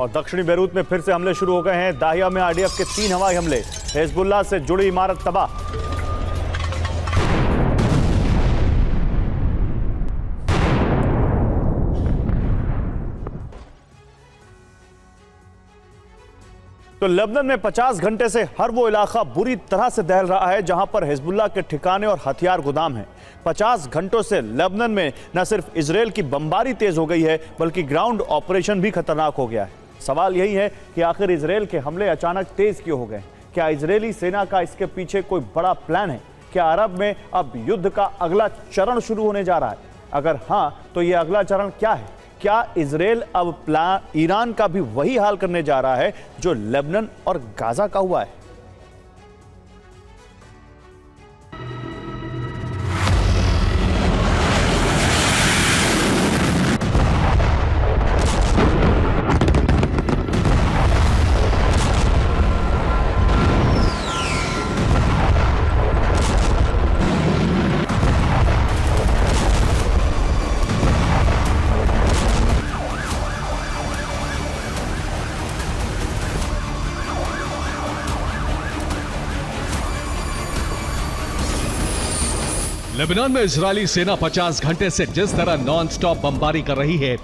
और दक्षिणी बेरूत में फिर से हमले शुरू हो गए हैं। दाहिया में आईडीएफ के 3 हवाई हमले, हिजबुल्लाह से जुड़ी इमारत तबाह। तो लेबनान में 50 घंटे से हर वो इलाका बुरी तरह से दहल रहा है जहां पर हिजबुल्लाह के ठिकाने और हथियार गोदाम हैं। 50 घंटों से लेबनान में न सिर्फ इजरायल की बमबारी तेज हो गई है बल्कि ग्राउंड ऑपरेशन भी खतरनाक हो गया है। सवाल यही है कि आखिर इजरायल के हमले अचानक तेज क्यों हो गए? क्या इजरायली सेना का इसके पीछे कोई बड़ा प्लान है? क्या अरब में अब युद्ध का अगला चरण शुरू होने जा रहा है? अगर हाँ, तो यह अगला चरण क्या है? क्या इजरायल अब ईरान का भी वही हाल करने जा रहा है जो लेबनान और गाजा का हुआ है? लेबनान में इजरायली सेना 50 घंटे से जिस तरह नॉन स्टॉप बमबारी कर रही है,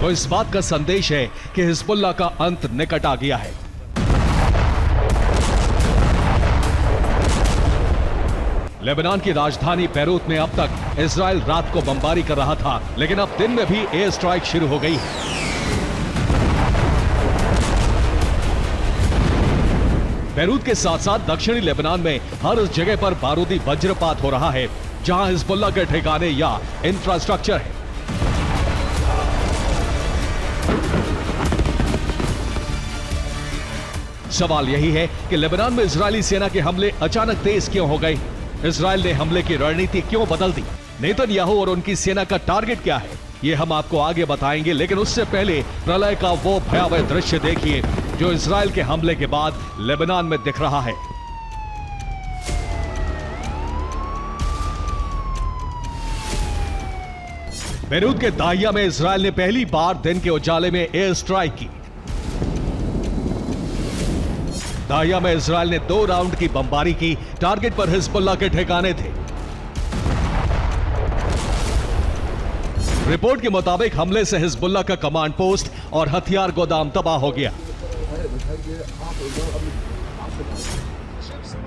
तो इस बात का संदेश है कि हिजबुल्लाह का अंत निकट आ गया है। लेबनान की राजधानी बैरूत में अब तक इजरायल रात को बमबारी कर रहा था, लेकिन अब दिन में भी एयर स्ट्राइक शुरू हो गई है। बैरूत के साथ साथ दक्षिणी लेबनान में हर जगह पर बारूदी वज्रपात हो रहा है जहां हिजबुल्लाह के ठिकाने या इंफ्रास्ट्रक्चर है। सवाल यही है कि लेबनान में इजरायली सेना के हमले अचानक तेज क्यों हो गए? इजरायल ने हमले की रणनीति क्यों बदल दी? नेतन्याहू और उनकी सेना का टारगेट क्या है? ये हम आपको आगे बताएंगे, लेकिन उससे पहले प्रलय का वो भयावह दृश्य देखिए जो इजरायल के हमले के बाद लेबनान में दिख रहा है। बैरूत के दाहिया में इजरायल ने पहली बार दिन के उजाले में एयर स्ट्राइक की। दाहिया में इजरायल ने 2 राउंड की बमबारी की। टारगेट पर हिजबुल्लाह के ठिकाने थे। रिपोर्ट के मुताबिक हमले से हिजबुल्लाह का कमांड पोस्ट और हथियार गोदाम तबाह हो गया।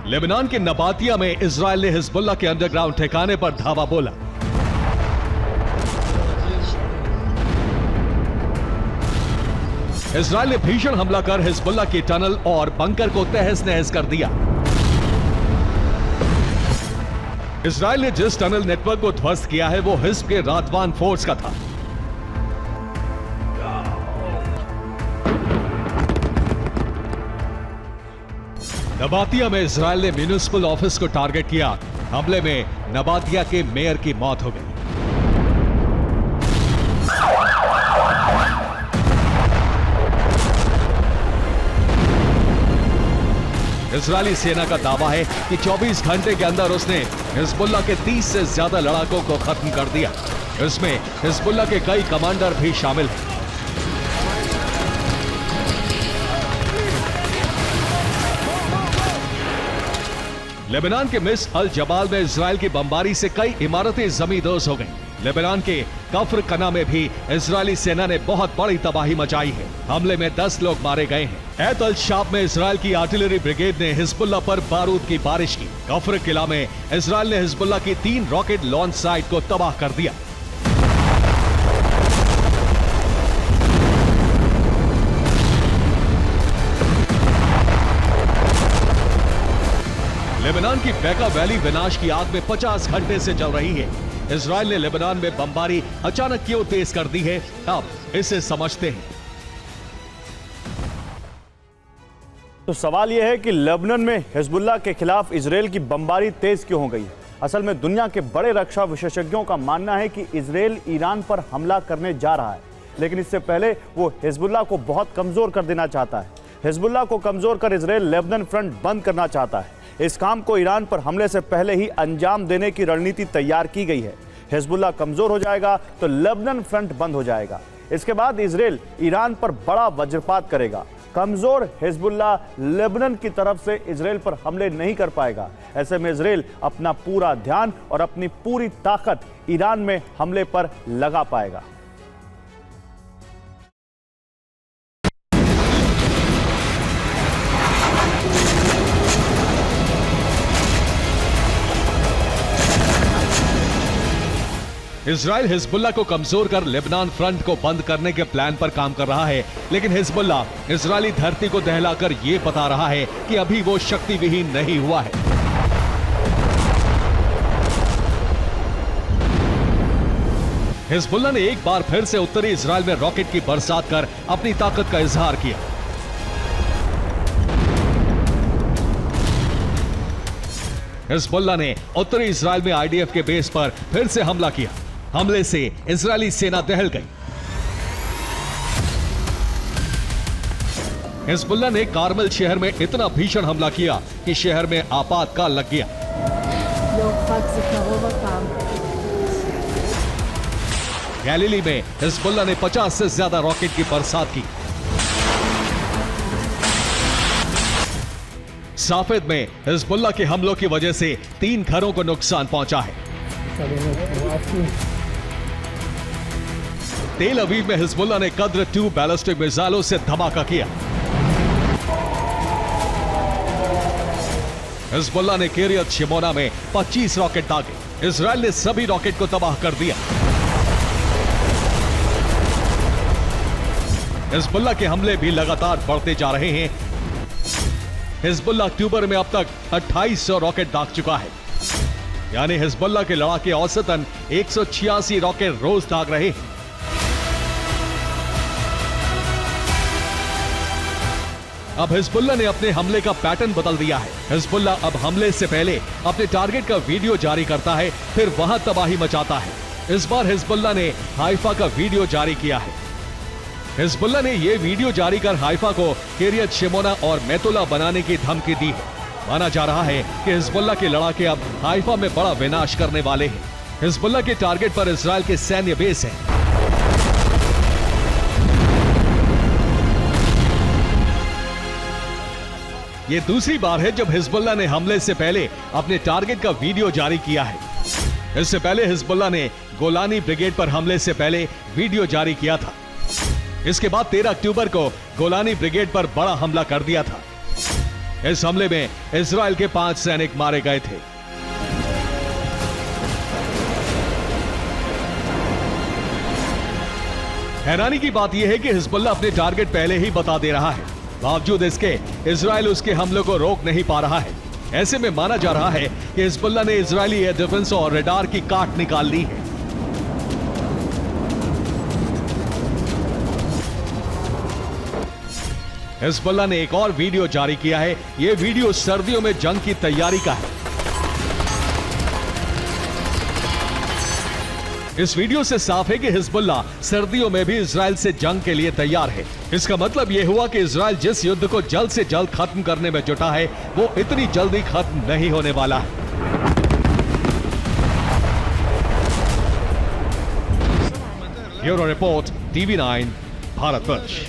लेबनान के नबातिया में इजरायल ने हिजबुल्लाह के अंडरग्राउंड ठिकाने पर धावा बोला। इजरायल ने भीषण हमला कर हिजबुल्लाह की टनल और बंकर को तहस नहस कर दिया। इजरायल ने जिस टनल नेटवर्क को ध्वस्त किया है वो हिज्ब के रादवान फोर्स का था। नबातिया में इजरायल ने म्यूनिसिपल ऑफिस को टारगेट किया। हमले में नबातिया के मेयर की मौत हो गई। इजरायली सेना का दावा है कि 24 घंटे के अंदर उसने हिजबुल्लाह के 30 से ज्यादा लड़ाकों को खत्म कर दिया। इसमें हिजबुल्लाह के कई कमांडर भी शामिल हैं। लेबनान के मिस अल जबाल में इजरायल की बमबारी से कई इमारतें जमींदोज हो गईं। लेबनान के कफ्र कना में भी इजरायली सेना ने बहुत बड़ी तबाही मचाई है। हमले में 10 लोग मारे गए हैं। ऐत अल शाब में इजरायल की आर्टिलरी ब्रिगेड ने हिजबुल्लाह पर बारूद की बारिश की। कफ्र किला में इजरायल ने हिजबुल्लाह की 3 रॉकेट लॉन्च साइट को तबाह कर दिया। लेबनान की बेका वैली विनाश की आग में 50 घंटे से जल रही है। इजरायल ने लेबनान में बमबारी अचानक क्यों तेज कर दी है, अब इसे समझते हैं। तो सवाल यह है कि लेबनान में हिजबुल्लाह के खिलाफ इजरायल की बमबारी तेज क्यों हो गई? असल में दुनिया के बड़े रक्षा विशेषज्ञों का मानना है कि इजरायल ईरान पर हमला करने जा रहा है, लेकिन इससे पहले वो हिजबुल्लाह को बहुत कमजोर कर देना चाहता है। हिजबुल्लाह को कमजोर कर इजरायल लेबनान फ्रंट बंद करना चाहता है। इस काम को ईरान पर हमले से पहले ही अंजाम देने की रणनीति तैयार की गई है। हिजबुल्लाह कमजोर हो जाएगा तो लेबनान फ्रंट बंद हो जाएगा। इसके बाद इजराइल ईरान पर बड़ा वज्रपात करेगा। कमजोर हिजबुल्लाह लेबनान की तरफ से इजराइल पर हमले नहीं कर पाएगा। ऐसे में इजराइल अपना पूरा ध्यान और अपनी पूरी ताकत ईरान में हमले पर लगा पाएगा। इजराइल हिजबुल्ला को कमजोर कर लेबनान फ्रंट को बंद करने के प्लान पर काम कर रहा है, लेकिन हिजबुल्ला इजरायली धरती को दहलाकर यह बता रहा है कि अभी वो शक्ति विहीन नहीं हुआ है। हिजबुल्ला ने एक बार फिर से उत्तरी इजराइल में रॉकेट की बरसात कर अपनी ताकत का इजहार किया। हिजबुल्ला ने उत्तरी इजराइल में आईडीएफ के बेस पर फिर से हमला किया। हमले से इजरायली सेना दहल गई। हिजबुल्ला ने कारमेल शहर में इतना भीषण हमला किया कि शहर में आपातकाल लग गया। गैलीली में हिजबुल्ला ने 50 से ज्यादा रॉकेट की बरसात की। साफेद में हिजबुल्ला के हमलों की वजह से 3 घरों को नुकसान पहुंचा है। तेल अवीव में हिजबुल्ला ने कद्र 2 बैलिस्टिक मिसाइलों से धमाका किया। हिजबुल्ला ने किरियत शिमोना में 25 रॉकेट दागे। इजराइल ने सभी रॉकेट को तबाह कर दिया। हिजबुल्ला के हमले भी लगातार बढ़ते जा रहे हैं। हिजबुल्ला अक्टूबर में अब तक 2800 रॉकेट दाग चुका है, यानी हिजबुल्ला के लड़ाके औसतन 186 रॉकेट रोज दाग रहे हैं। अब हिजबुल्ला ने अपने हमले का पैटर्न बदल दिया है। हिजबुल्ला अब हमले से पहले अपने टारगेट का वीडियो जारी करता है, फिर वहां तबाही मचाता है। इस बार हिजबुल्ला ने हाइफा का वीडियो जारी किया है। हिजबुल्ला ने यह वीडियो जारी कर हाइफा को किरियत शिमोना और मेतुला बनाने की धमकी दी है। माना जा रहा है कि हिजबुल्ला के लड़ाके अब हाइफा में बड़ा विनाश करने वाले हैं। हिजबुल्ला के टारगेट पर इजराइल के सैन्य बेस हैं। ये दूसरी बार है जब हिजबुल्ला ने हमले से पहले अपने टारगेट का वीडियो जारी किया है। इससे पहले हिजबुल्ला ने गोलानी ब्रिगेड पर हमले से पहले वीडियो जारी किया था। इसके बाद 13 अक्टूबर को गोलानी ब्रिगेड पर बड़ा हमला कर दिया था। इस हमले में इजराइल के 5 सैनिक मारे गए थे। हैरानी की बात यह है कि हिजबुल्ला अपने टारगेट पहले ही बता दे रहा है, बावजूद इसके इजराइल उसके हमलों को रोक नहीं पा रहा है। ऐसे में माना जा रहा है कि हिजबुल्ला ने इजरायली एयर डिफेंस और रडार की काट निकाल ली है। हिजबुल्ला ने एक और वीडियो जारी किया है। यह वीडियो सर्दियों में जंग की तैयारी का है। इस वीडियो से साफ है कि हिजबुल्ला सर्दियों में भी इजराइल से जंग के लिए तैयार है। इसका मतलब यह हुआ कि इजराइल जिस युद्ध को जल्द से जल्द खत्म करने में जुटा है, वो इतनी जल्दी खत्म नहीं होने वाला है। Bureau report, TV9, Bharatvarsh.